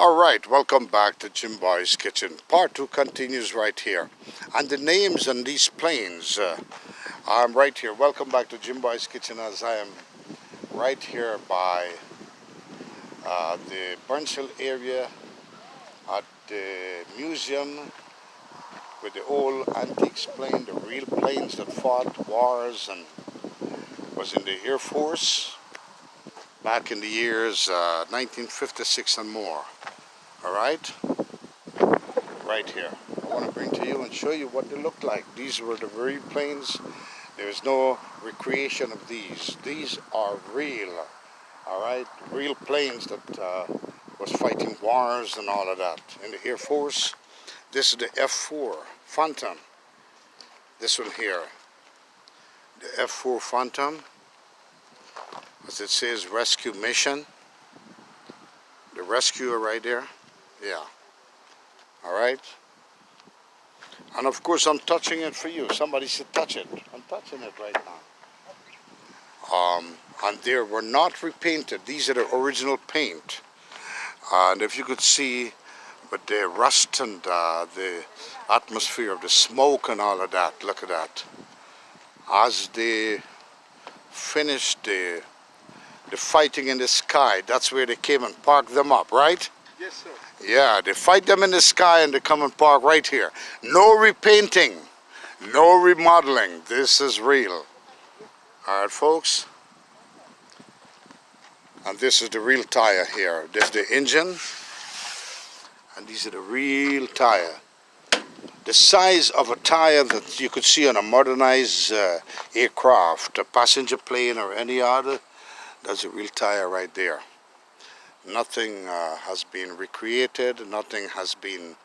Alright, welcome back to Jimboys Kitchen. Part 2 continues right here. And the names on these planes, I'm right here. Welcome back to Jimboys Kitchen as I am right here by the Burnshill area at the museum with the old antiques plane, the real planes that fought wars and was in the Air Force back in the years 1956 and more. Alright? Right here. I want to bring to you and show you what they look like. These were the very planes. There is no recreation of these. These are real, all right, real planes that was fighting wars and all of that. In the Air Force, this is the F-4 Phantom. This one here, the F-4 Phantom, as it says, rescue mission. The rescuer right there, yeah. All right. And of course, I'm touching it for you. Somebody said touch it. I'm touching it right now. And they were not repainted. These are the original paint. And if you could see with the rust and the atmosphere of the smoke and all of that, look at that. As they finished the fighting in the sky, that's where they came and parked them up, right? Yes, sir. Yeah, they fight them in the sky and they come and park right here. No repainting, no remodeling. This is real. All right, folks. And this is the real tire here. There's the engine. And these are the real tire. The size of a tire that you could see on a modernized aircraft, a passenger plane or any other, that's a real tire right there. Nothing has been recreated, nothing has been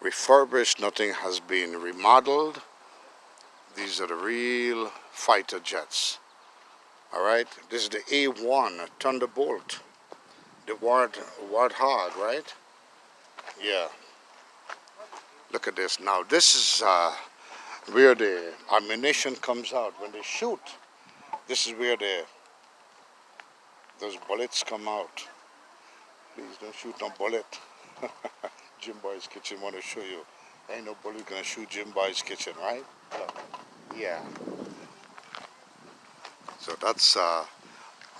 refurbished, nothing has been remodeled. These are the real fighter jets. All right, this is the A1 Thunderbolt, the Warthog, right? Yeah. Look at this. Now this is where the ammunition comes out when they shoot. This is where those bullets come out. Please don't shoot no bullet. Jimboys Kitchen want to show you. Ain't no bullet gonna shoot Jimboys Kitchen, right? Look. Yeah. So that's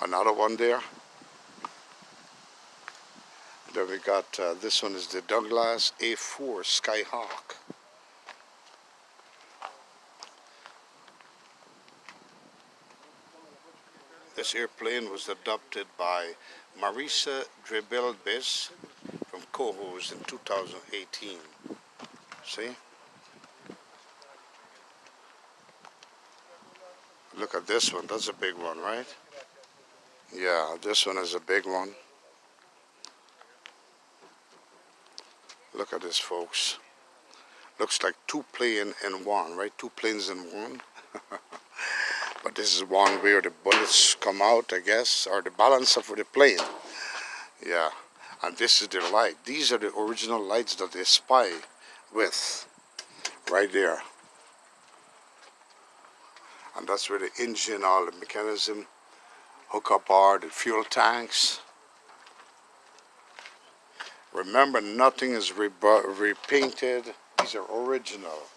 another one there. Then we got this one is the Douglas A4 Skyhawk. This airplane was adopted by Marisa Drebelbis from Cohoes in 2018. See? Look at this one. That's a big one, right? Yeah, this one is a big one. Look at this, folks. Looks like two planes in one, right? Two planes in one. But this is one where the bullets come out, I guess, or the balance of the plane. Yeah, and this is the light. These are the original lights that they spy with, right there. And that's where the engine, all the mechanism, hook up are, the fuel tanks. Remember, nothing is repainted. These are original.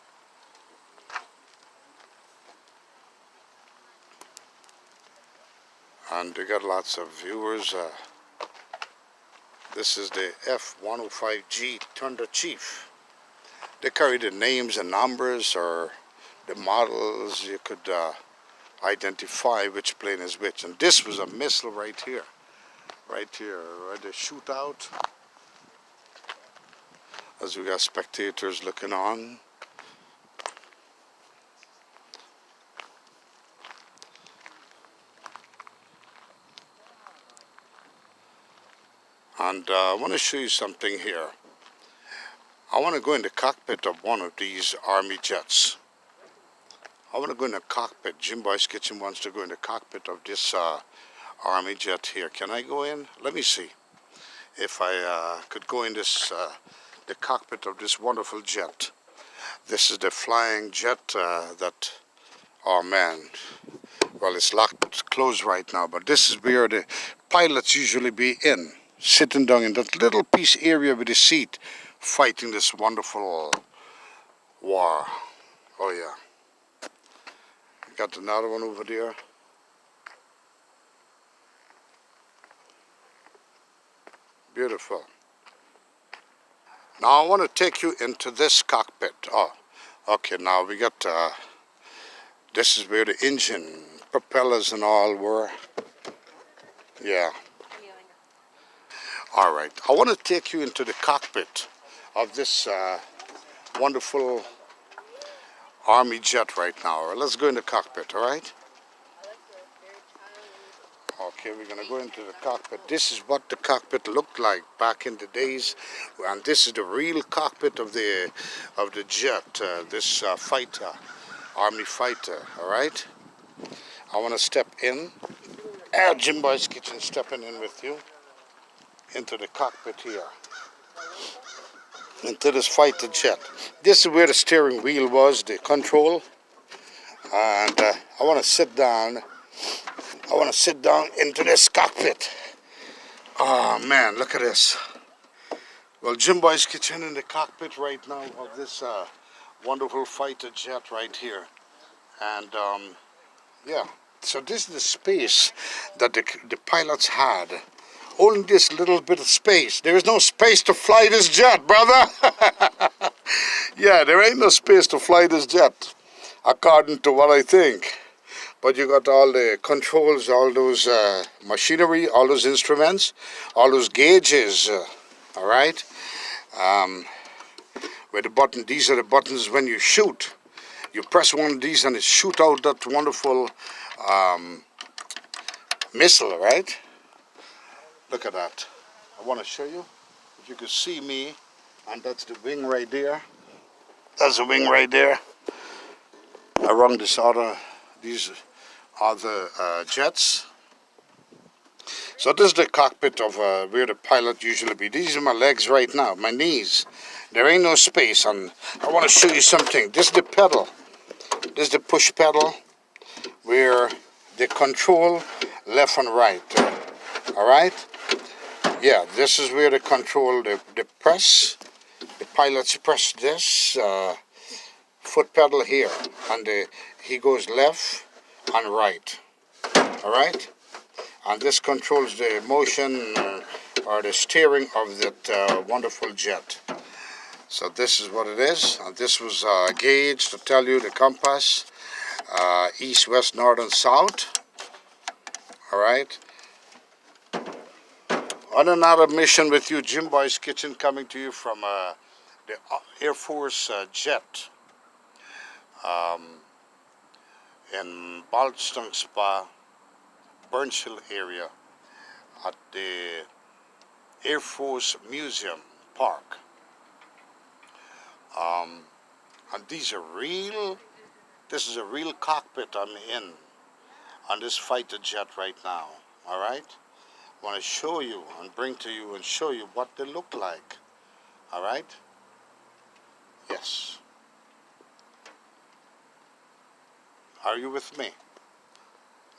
And they got lots of viewers. This is the F-105G Thunder Chief. They carry the names and numbers or the models. You could identify which plane is which. And this was a missile right here. Right here, right the shootout. As we got spectators looking on. And I want to show you something here. I want to go in the cockpit of one of these Army jets. I want to go in the cockpit. Jimboys Kitchen wants to go in the cockpit of this Army jet here. Can I go in? Let me see if I could go in this the cockpit of this wonderful jet. This is the flying jet that, oh man, well, it's locked, it's closed right now, but this is where the pilots usually be in. sitting down in that little piece area with the seat, fighting this wonderful war. Oh yeah. Got another one over there. Beautiful. Now I want to take you into this cockpit. Oh, okay, now we got, this is where the engine, propellers and all were. Yeah. All right, I want to take you into the cockpit of this wonderful Army jet right now. Let's go in the cockpit, all right? Okay, we're gonna go into the cockpit. This is what the cockpit looked like back in the days, and this is the real cockpit of the jet. This fighter, Army fighter. All right. I want to step in. Jimboys Kitchen stepping in with you into the cockpit here, into this fighter jet. This is where the steering wheel was, the control, and I want to sit down. I want to sit down into this cockpit. Oh man, look at this. Well, Jimboys Kitchen in the cockpit right now of this wonderful fighter jet right here. And yeah, so this is the space that the pilots had. Only this little bit of space. There is no space to fly this jet, brother. Yeah, there ain't no space to fly this jet, according to what I think. But you got all the controls, all those machinery, all those instruments, all those gauges, all right? Where the button, these are the buttons when you shoot. You press one of these and it shoot out that wonderful missile, right? Look at that. I want to show you. If you could see me, and that's the wing right there. That's the wing right there. Around these other jets. So this is the cockpit of where the pilot usually be. These are my legs right now, my knees. There ain't no space, and I want to show you something. This is the pedal. This is the push pedal where they control left and right. All right? Yeah, this is where they control the press. The pilots press this foot pedal here, and he goes left and right. All right? And this controls the motion or the steering of that wonderful jet. So this is what it is. And this was a gauge to tell you the compass, east, west, north, and south. All right. On another mission with you, Jimboys Kitchen, coming to you from the Air Force jet in Ballston Spa, Burns Hill area, at the Air Force Museum Park. And these are real, this is a real cockpit I'm in on this fighter jet right now, all right? I want to show you and bring to you and show you what they look like, all right? Yes. Are you with me?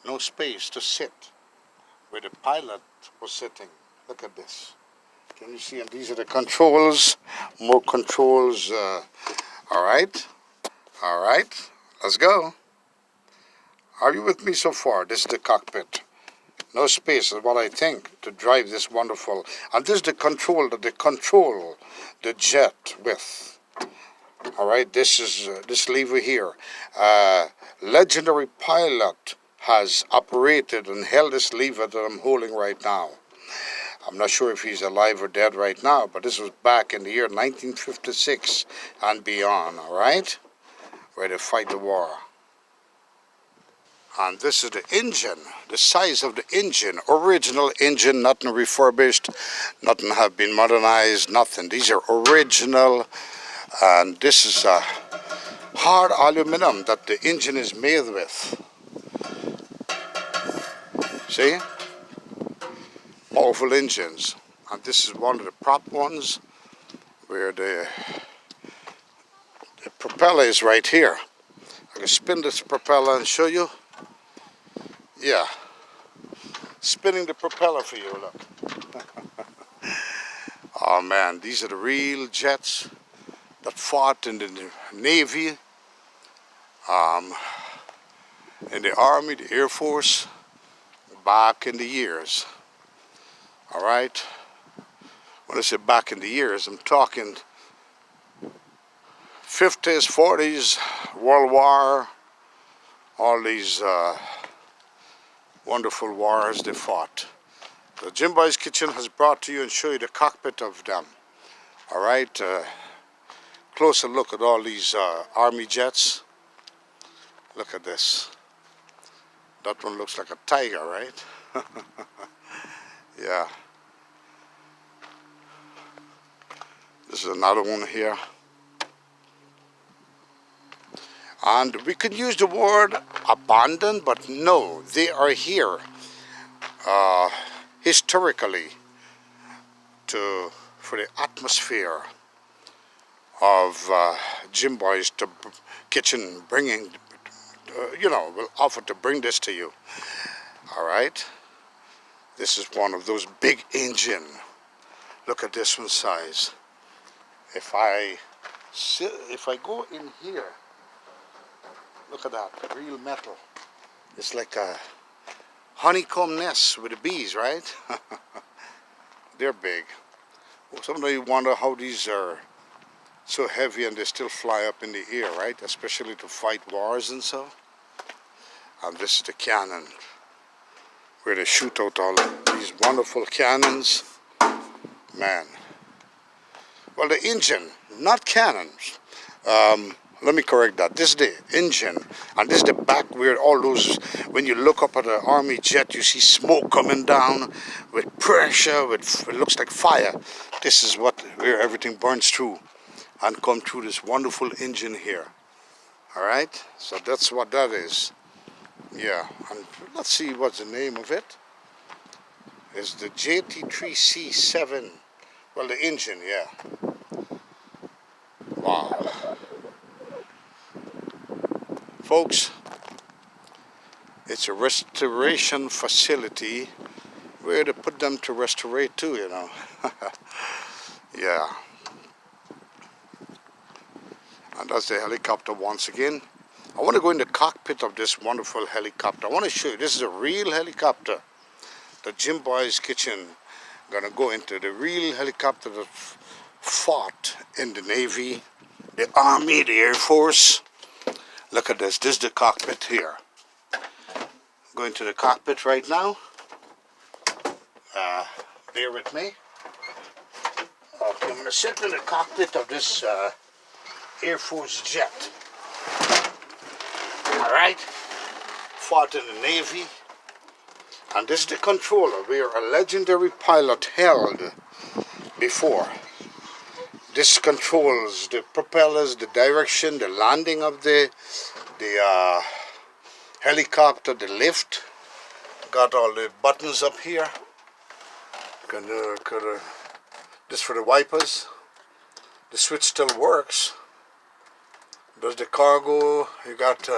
No space to sit where the pilot was sitting. Look at this. Can you see? And these are the controls, more controls. All right, all right, let's go. Are you with me so far? This is the cockpit. No space is what I think to drive this wonderful. And this is the control that they control the jet with. All right, this is this lever here. Legendary pilot has operated and held this lever that I'm holding right now. I'm not sure if he's alive or dead right now, but this was back in the year 1956 and beyond, all right? Where they fight the war. And this is the engine, the size of the engine, original engine, nothing refurbished, nothing have been modernized, nothing. These are original, and this is hard aluminum that the engine is made with. See? Powerful engines. And this is one of the prop ones where the propeller is right here. I can spin this propeller and show you. Yeah. Spinning the propeller for you, look. Oh man, these are the real jets that fought in the Navy, in the Army, the Air Force, back in the years. All right. When I say back in the years, I'm talking 50s, 40s, World War, all these wonderful wars they fought. The Jimboys Kitchen has brought to you and show you the cockpit of them. All right. Closer look at all these Army jets. Look at this. That one looks like a tiger, right? Yeah. This is another one here. And we could use the word abandoned, but no, they are here historically for the atmosphere of Jimboys Kitchen bringing, will offer to bring this to you. All right. This is one of those big engine. Look at this one size. If I go in here, look at that, real metal. It's like a honeycomb nest with the bees, right? They're big. Well, sometimes you wonder how these are so heavy and they still fly up in the air, right? Especially to fight wars and so. And this is the cannon, where they shoot out all these wonderful cannons. Man. Well, the engine, not cannons. Let me correct that. This is the engine, and this is the back where all those, when you look up at an Army jet, you see smoke coming down with pressure, it looks like fire. This is where everything burns through and come through this wonderful engine here. All right, so that's what that is. Yeah, and let's see what's the name of it. It's the JT3C7. Well, the engine, yeah. Wow. Folks, it's a restoration facility where they put them to restore too, Yeah. And that's the helicopter once again. I want to go in the cockpit of this wonderful helicopter. I want to show you, this is a real helicopter. The Jimboys Kitchen gonna go into the real helicopter that fought in the Navy, the Army, the Air Force. Look at this. This is the cockpit here. Going to the cockpit right now. Bear with me. Okay, I'm gonna sit in the cockpit of this Air Force jet. All right. Fought in the Navy. And this is the controller where a legendary pilot held before. This controls the propellers, the direction, the landing of the helicopter, the lift. Got all the buttons up here. This for the wipers. The switch still works. Does the cargo? You got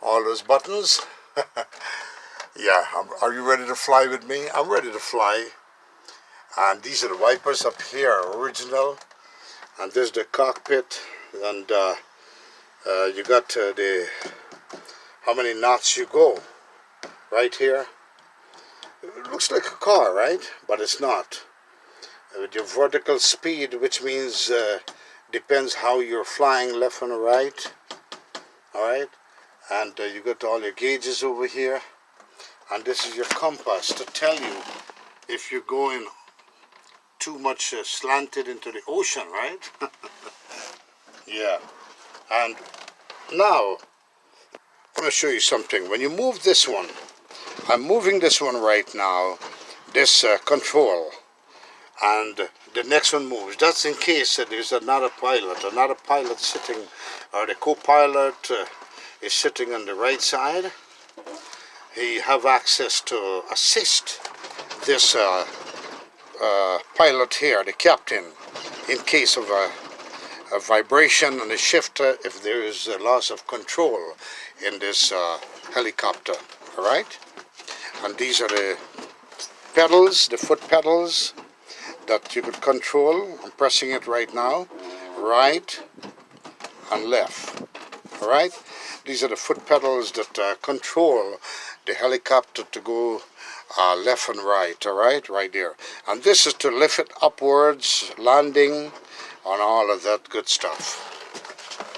all those buttons. Yeah, are you ready to fly with me? I'm ready to fly. And these are the wipers up here, original. And there's the cockpit. And you got how many knots you go. Right here. It looks like a car, right? But it's not. With your vertical speed, which means depends how you're flying, left and right. All right. And you got all your gauges over here. And this is your compass to tell you if you're going too much slanted into the ocean, right? Yeah. And now, I want to show you something. When you move this one, I'm moving this one right now, this control, and the next one moves. That's in case there's another pilot sitting, or the co-pilot is sitting on the right side. He have access to assist this pilot here, the captain, in case of a vibration and a shifter, if there is a loss of control in this helicopter. All right. And these are the pedals, the foot pedals. that you could control. I'm pressing it right now. Right and left. All right. These are the foot pedals that control the helicopter to go left and right. All right there. And this is to lift it upwards, landing, and all of that good stuff.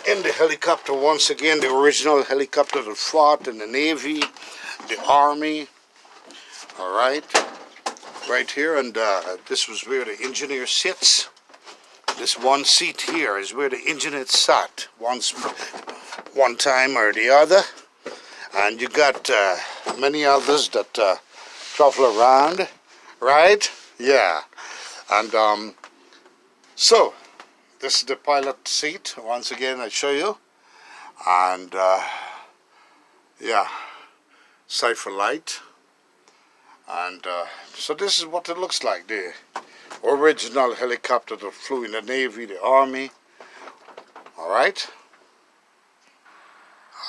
In the helicopter, once again, the original helicopter that fought in the Navy, the Army. All right. Right here, and this was where the engineer sits. This one seat here is where the engineer sat one time or the other. And you got many others that travel around, right? Yeah. And so, this is the pilot seat. Once again, I show you. And yeah, sight for light. And so this is what it looks like, the original helicopter that flew in the Navy, the Army. All right.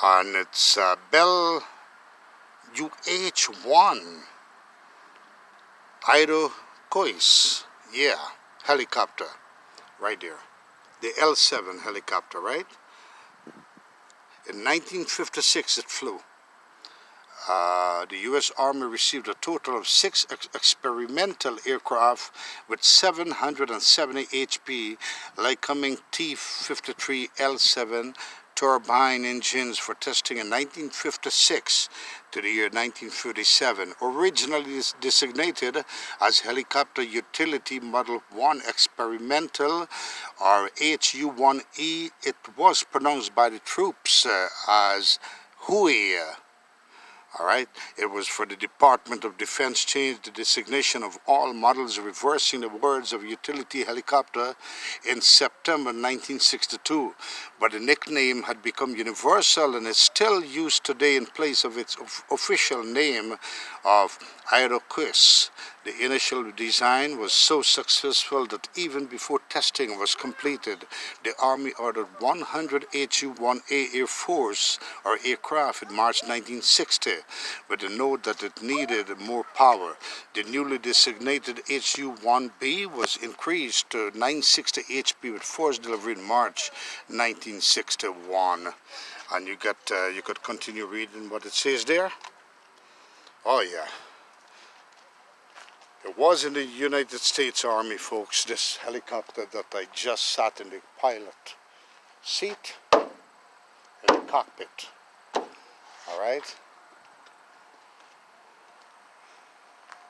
And it's Bell UH-1 Iroquois, yeah, helicopter, right there. The L-7 helicopter, right? In 1956 it flew. The U.S. Army received a total of 6 experimental aircraft with 770 HP Lycoming T-53 L-7 turbine engines for testing in 1956 to the year 1937. Originally designated as Helicopter Utility Model 1 Experimental, or HU-1E, it was pronounced by the troops as Hui. All right, it was for the Department of Defense changed the designation of all models, reversing the words of utility helicopter in September 1962. But the nickname had become universal and is still used today in place of its official name of Iroquois. The initial design was so successful that even before testing was completed, the Army ordered 100 HU-1A Air Force or aircraft in March 1960, with the note that it needed more power. The newly designated HU-1B was increased to 960 HP with force delivery in March 1961. And you could continue reading what it says there. Oh yeah. It was in the United States Army, folks, this helicopter that I just sat in the pilot seat in the cockpit. All right.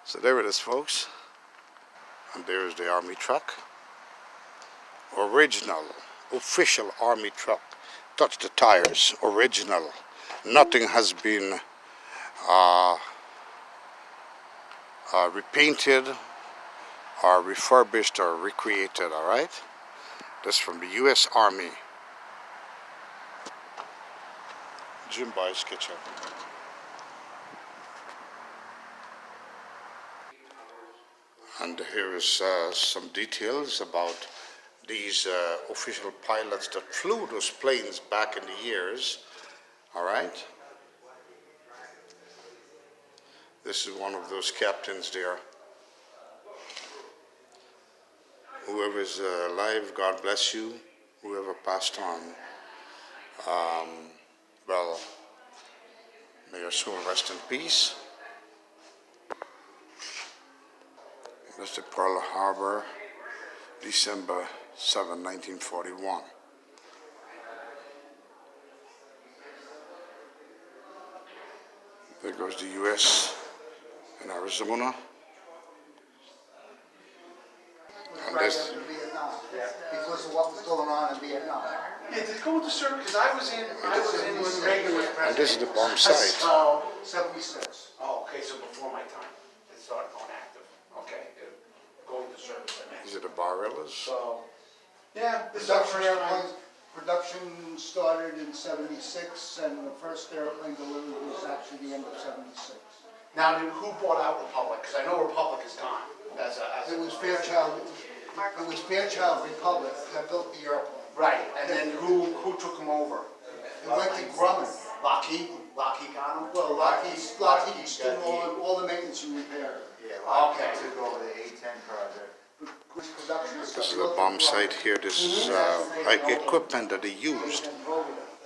So there it is, folks. And there's the Army truck. Original, official Army truck. Touch the tires, original. Nothing has been repainted or refurbished or recreated, all right? This is from the U.S. Army. Jimboys kitchen. And here is some details about these official pilots that flew those planes back in the years, all right? This is one of those captains there. Whoever is alive, God bless you. Whoever passed on, well, may your soul rest in peace. That's the Pearl Harbor, December 7, 1941. There goes the U.S. in Arizona. And this, because of what was going on in Vietnam. Yeah, did it go into service? Because I was in when Reagan was president. and this is the bomb site. Oh, 76. Oh, okay, so before my time, it started going active. Okay, going to service, I meant. These are the Barrillas. So, yeah, this is our Production first time. airplanes, production started in 76, and the first airplane delivery was actually the end of 76. Now, then who bought out Republic? Because I know Republic is gone. It was Fairchild Republic that built the airplane. Right, and then who took them over? It went to Grumman. Lockheed got them? Well, Lockheed's doing all the maintenance and repair. Yeah, Okay. took over the A-10 project. This is a bomb site here. This is like equipment that they used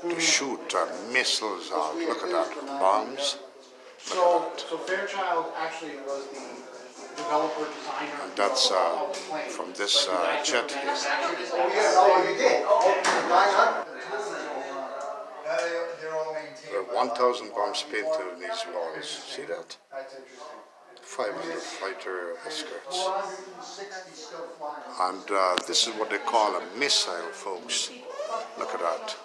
to shoot missiles out. Look at that. Bombs. So Fairchild actually was the developer, designer. And that's from this jet here. Oh, you did? Oh, okay. 900. They're all maintained. There are 1,000 bombs painted in these walls. See that? That's interesting. 500 fighter escorts. 460 still flying. And this is what they call a missile, folks. Look at that.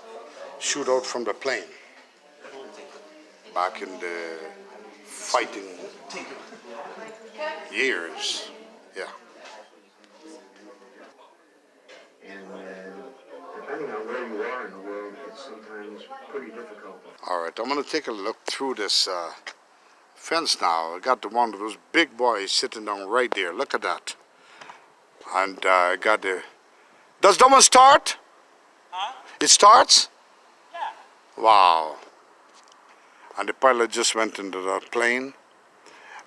Shoot out from the plane. Back in the fighting years. Yeah. And depending on where you are in the world, it's sometimes pretty difficult. All right, I'm going to take a look through this fence now. I got the one of those big boys sitting down right there. Look at that. And I got the... Does that one start? Huh? It starts? Yeah. Wow. And the pilot just went into the plane.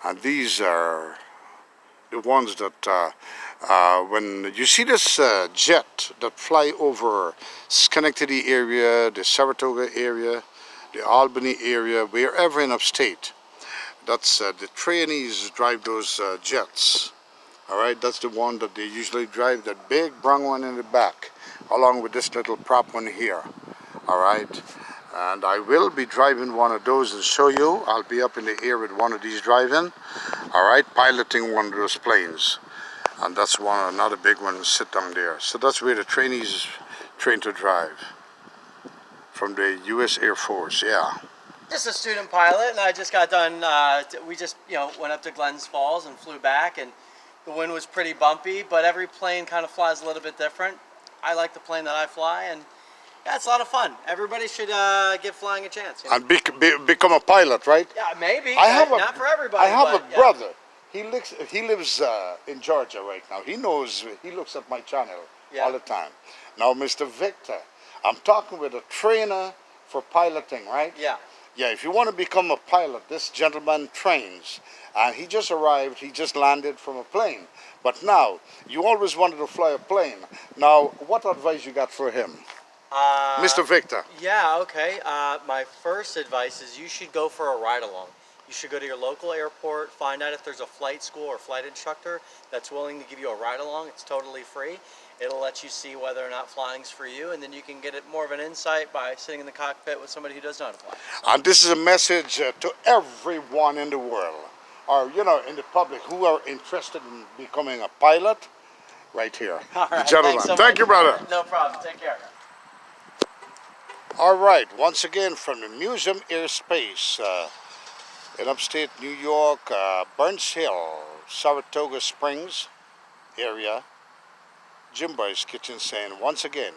And these are the ones that, when you see this jet that fly over Schenectady area, the Saratoga area, the Albany area, wherever in upstate, that's the trainees drive those jets. All right, that's the one that they usually drive, that big brown one in the back, along with this little prop one here. All right, and I will be driving one of those and show you. I'll be up in the air with one of these driving. All right, piloting one of those planes. And that's one, another big one, sit down there. So that's where the trainees train to drive. From the U.S. Air Force, yeah. Just a student pilot, and I just got done. We just, went up to Glens Falls and flew back, and the wind was pretty bumpy. But every plane kind of flies a little bit different. I like the plane that I fly, and yeah, it's a lot of fun. Everybody should give flying a chance. And become a pilot, right? Yeah, maybe. Not for everybody. I have but, a brother. He lives in Georgia right now. He knows. He looks at my channel all the time. Now, Mr. Victor, I'm talking with a trainer for piloting, right? Yeah. Yeah. If you want to become a pilot, this gentleman trains, and he just arrived. He just landed from a plane. But now you always wanted to fly a plane. Now, what advice you got for him, Mr. Victor? Yeah. Okay. My first advice is you should go for a ride along. You should go to your local airport, find out if there's a flight school or flight instructor that's willing to give you a ride along. It's totally free. It'll let you see whether or not flying's for you, and then you can get it more of an insight by sitting in the cockpit with somebody who does know how to fly. And this is a message to everyone in the world, or in the public who are interested in becoming a pilot. Right here, All right, the gentleman. thanks so Thank much. you, brother. No problem. Take care. All right, once again from the Museum Airspace in upstate New York, Burns Hill, Saratoga Springs area, Jimboys Kitchen saying once again,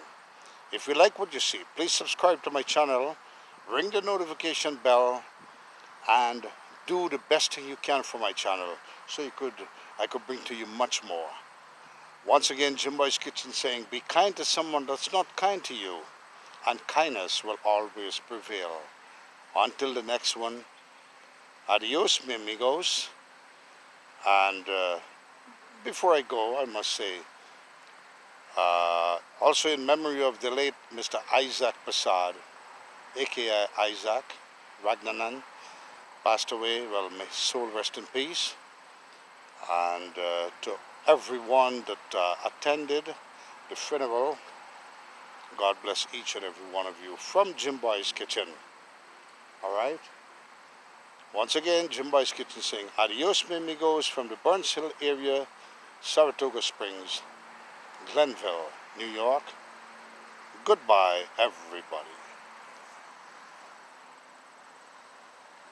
if you like what you see, please subscribe to my channel, ring the notification bell, and do the best thing you can for my channel so I could bring to you much more. Once again, Jimboys Kitchen saying, be kind to someone that's not kind to you, and kindness will always prevail. Until the next one, adios, mi amigos. And before I go, I must say, also in memory of the late Mr. Isaac Prasad, aka Isaac Ragnanan, passed away. Well, may his soul rest in peace. And to everyone that attended the funeral, God bless each and every one of you from Jimboys Kitchen. All right? Once again, Jimboys Kitchen saying adios, mi amigos, from the Burns Hill area, Saratoga Springs, Glenville, New York. Goodbye, everybody.